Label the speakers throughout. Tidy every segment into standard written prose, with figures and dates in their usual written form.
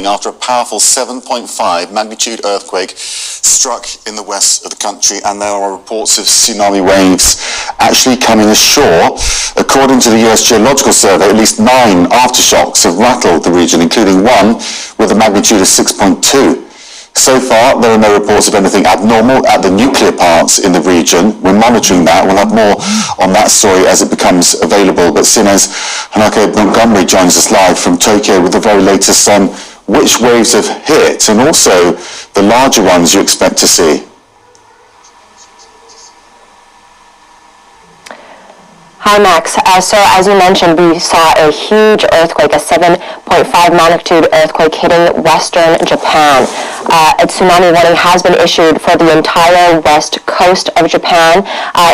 Speaker 1: morning after a powerful 7.5 magnitude earthquake struck in the west of the country, and there are reports of tsunami waves actually coming ashore. According to the US Geological Survey, at least 9 aftershocks have rattled the region, including one with a magnitude of 6.2. So far, there are no reports of anything abnormal at the nuclear plants in the region. We're monitoring that. We'll have more on that story as it becomes available. But seeing as Hanake Montgomery joins us live from Tokyo with the very latest on which waves have hit and also the larger ones you expect to see.
Speaker 2: Hi, Max. So as you mentioned, we saw a huge earthquake, a 7.5 magnitude earthquake hitting western Japan. A tsunami warning has been issued for the entire west coast of Japan,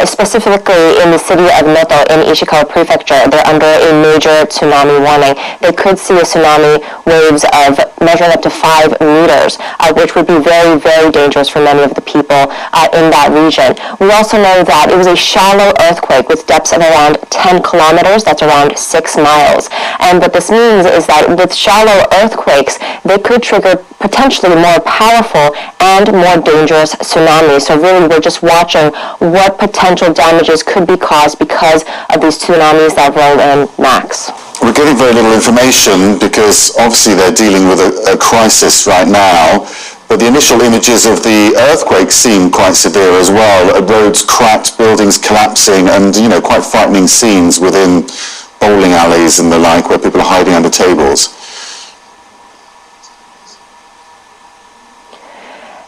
Speaker 2: specifically in the city of Noto in Ishikawa Prefecture. They're under a major tsunami warning. They could see a tsunami waves of measuring up to 5 meters, which would be very, very dangerous for many of the people in that region. We also know that it was a shallow earthquake with depths of around 10 kilometers, that's around 6 miles. And what this means is that with shallow earthquakes, they could trigger potentially more powerful and more dangerous tsunamis. So really, we're just watching what potential damages could be caused because of these tsunamis that roll in, Max.
Speaker 1: We're getting very little information because obviously they're dealing with a crisis right now. But the initial images of the earthquake seem quite severe as well. Roads cracked, buildings collapsing, and, quite frightening scenes within bowling alleys and the like where people are hiding under tables.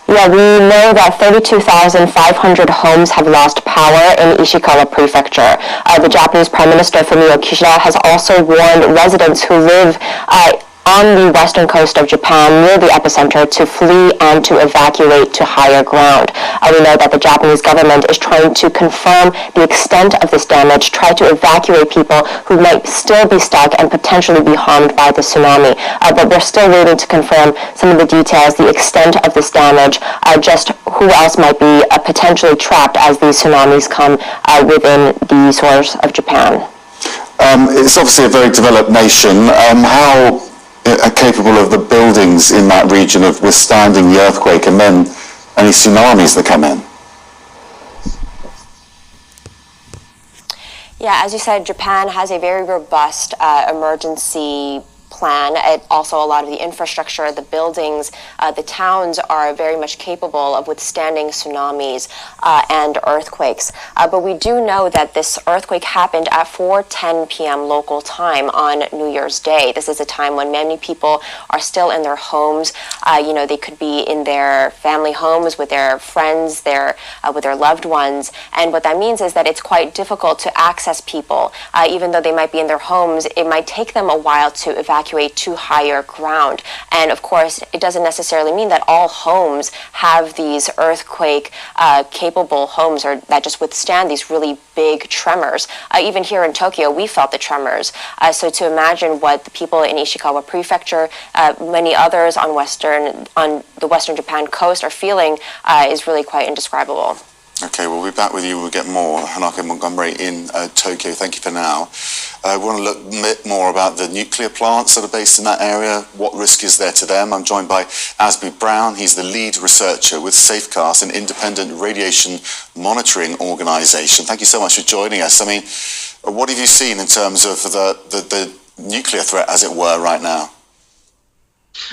Speaker 2: Yeah, we know that 32,500 homes have lost power in Ishikawa Prefecture. The Japanese Prime Minister Fumio Kishida has also warned residents who live on the western coast of Japan near the epicenter to flee and to evacuate to higher ground. We know that the Japanese government is trying to confirm the extent of this damage, try to evacuate people who might still be stuck and potentially be harmed by the tsunami. But we're still waiting to confirm some of the details, the extent of this damage, just who else might be potentially trapped as these tsunamis come within the shores of Japan.
Speaker 1: It's obviously a very developed nation. How are capable of the buildings in that region of withstanding the earthquake and then any tsunamis that come in?
Speaker 2: Yeah, as you said, Japan has a very robust emergency plan. Also, a lot of the infrastructure, the buildings, the towns are very much capable of withstanding tsunamis and earthquakes. But we do know that this earthquake happened at 4:10 p.m. local time on New Year's Day. This is a time when many people are still in their homes. They could be in their family homes with their friends, with their loved ones. And what that means is that it's quite difficult to access people. Even though they might be in their homes, it might take them a while to evacuate to higher ground. And of course, it doesn't necessarily mean that all homes have these earthquake capable homes or that just withstand these really big tremors. Even here in Tokyo, we felt the tremors. So to imagine what the people in Ishikawa Prefecture, many others on the Western Japan coast are feeling is really quite indescribable.
Speaker 1: Okay, we'll be back with you. We'll get more. Hanake Montgomery in Tokyo. Thank you for now. We want to look a bit more about the nuclear plants that are based in that area. What risk is there to them? I'm joined by Asby Brown. He's the lead researcher with Safecast, an independent radiation monitoring organisation. Thank you so much for joining us. I mean, what have you seen in terms of the nuclear threat, as it were, right now?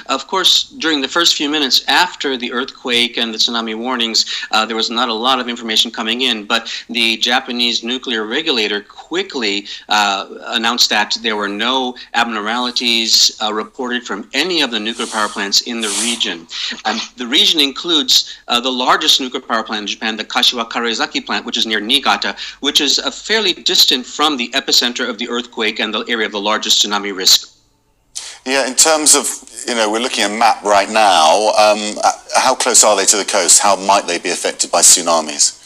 Speaker 3: Of course, during the first few minutes after the earthquake and the tsunami warnings, there was not a lot of information coming in, but the Japanese nuclear regulator quickly announced that there were no abnormalities reported from any of the nuclear power plants in the region. The region includes the largest nuclear power plant in Japan, the Kashiwa Karezaki plant, which is near Niigata, which is fairly distant from the epicenter of the earthquake and the area of the largest tsunami risk.
Speaker 1: Yeah, in terms of, we're looking at a map right now. How close are they to the coast? How might they be affected by tsunamis?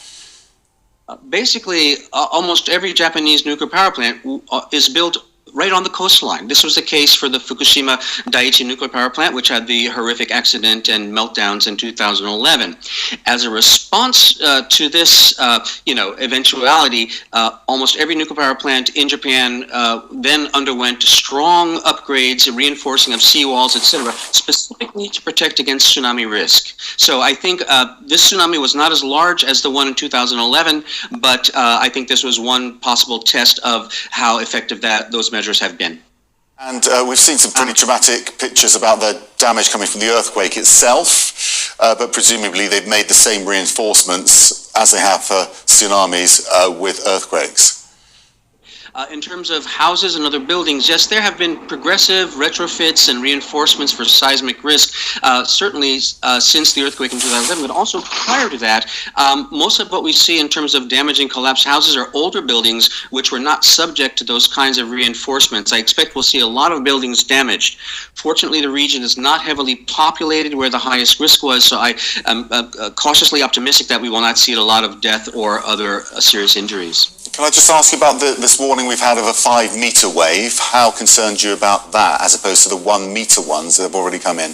Speaker 3: Basically, almost every Japanese nuclear power plant is built right on the coastline. This was the case for the Fukushima Daiichi nuclear power plant, which had the horrific accident and meltdowns in 2011. As a response to this, eventuality, almost every nuclear power plant in Japan then underwent strong upgrades, reinforcing of seawalls, etc., specifically to protect against tsunami risk. So I think this tsunami was not as large as the one in 2011, but I think this was one possible test of how effective those measures have been.
Speaker 1: And we've seen some pretty dramatic pictures about the damage coming from the earthquake itself, but presumably they've made the same reinforcements as they have for tsunamis with earthquakes.
Speaker 3: In terms of houses and other buildings, yes, there have been progressive retrofits and reinforcements for seismic risk, certainly since the earthquake in 2011, but also prior to that. Most of what we see in terms of damaging collapsed houses are older buildings which were not subject to those kinds of reinforcements. I expect we'll see a lot of buildings damaged. Fortunately, the region is not heavily populated where the highest risk was, so I am cautiously optimistic that we will not see a lot of death or other serious injuries.
Speaker 1: Can I just ask you about this warning we've had of a 5-meter wave? How concerned are you about that as opposed to the 1-meter ones that have already come in?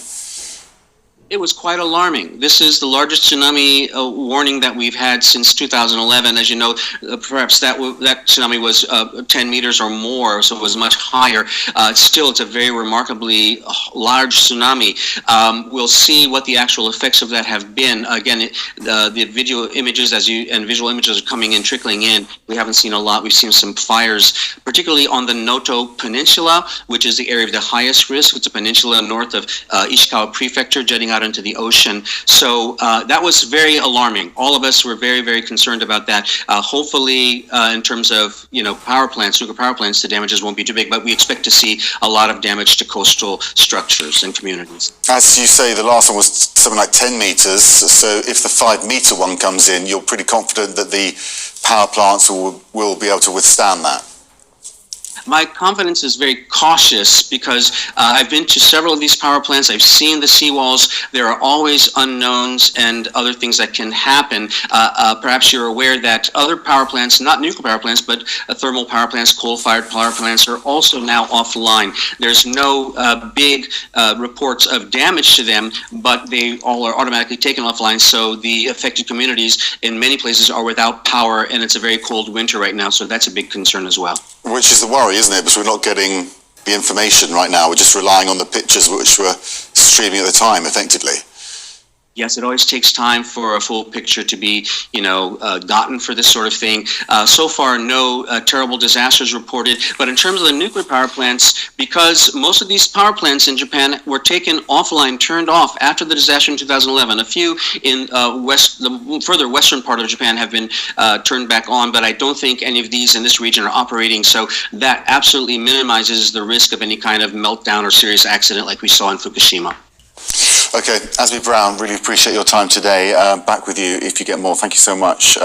Speaker 3: It was quite alarming. This is the largest tsunami warning that we've had since 2011. As you know, perhaps that tsunami was 10 meters or more, so it was much higher. Still, it's a very remarkably large tsunami. We'll see what the actual effects of that have been. Again, the video images visual images are coming in, trickling in. We haven't seen a lot. We've seen some fires, particularly on the Noto Peninsula, which is the area of the highest risk. It's a peninsula north of Ishikawa Prefecture, jutting out into the ocean. So that was very alarming. All of us were very, very concerned about that. Hopefully, in terms of power plants, nuclear power plants, the damages won't be too big, but we expect to see a lot of damage to coastal structures and communities.
Speaker 1: As you say, the last one was something like 10 meters. So if the 5-meter one comes in, you're pretty confident that the power plants will be able to withstand that?
Speaker 3: My confidence is very cautious because I've been to several of these power plants. I've seen the seawalls. There are always unknowns and other things that can happen. Perhaps you're aware that other power plants, not nuclear power plants, but thermal power plants, coal-fired power plants, are also now offline. There's no big reports of damage to them, but they all are automatically taken offline. So the affected communities in many places are without power, and it's a very cold winter right now. So that's a big concern as well.
Speaker 1: Which is the worry, isn't it? Because we're not getting the information right now. We're just relying on the pictures which were streaming at the time, effectively.
Speaker 3: Yes, it always takes time for a full picture to be, gotten for this sort of thing. So far, no terrible disasters reported. But in terms of the nuclear power plants, because most of these power plants in Japan were taken offline, turned off after the disaster in 2011. A few in the further western part of Japan have been turned back on, but I don't think any of these in this region are operating. So that absolutely minimizes the risk of any kind of meltdown or serious accident like we saw in Fukushima.
Speaker 1: Okay, Asmi Brown, really appreciate your time today. Back with you if you get more. Thank you so much.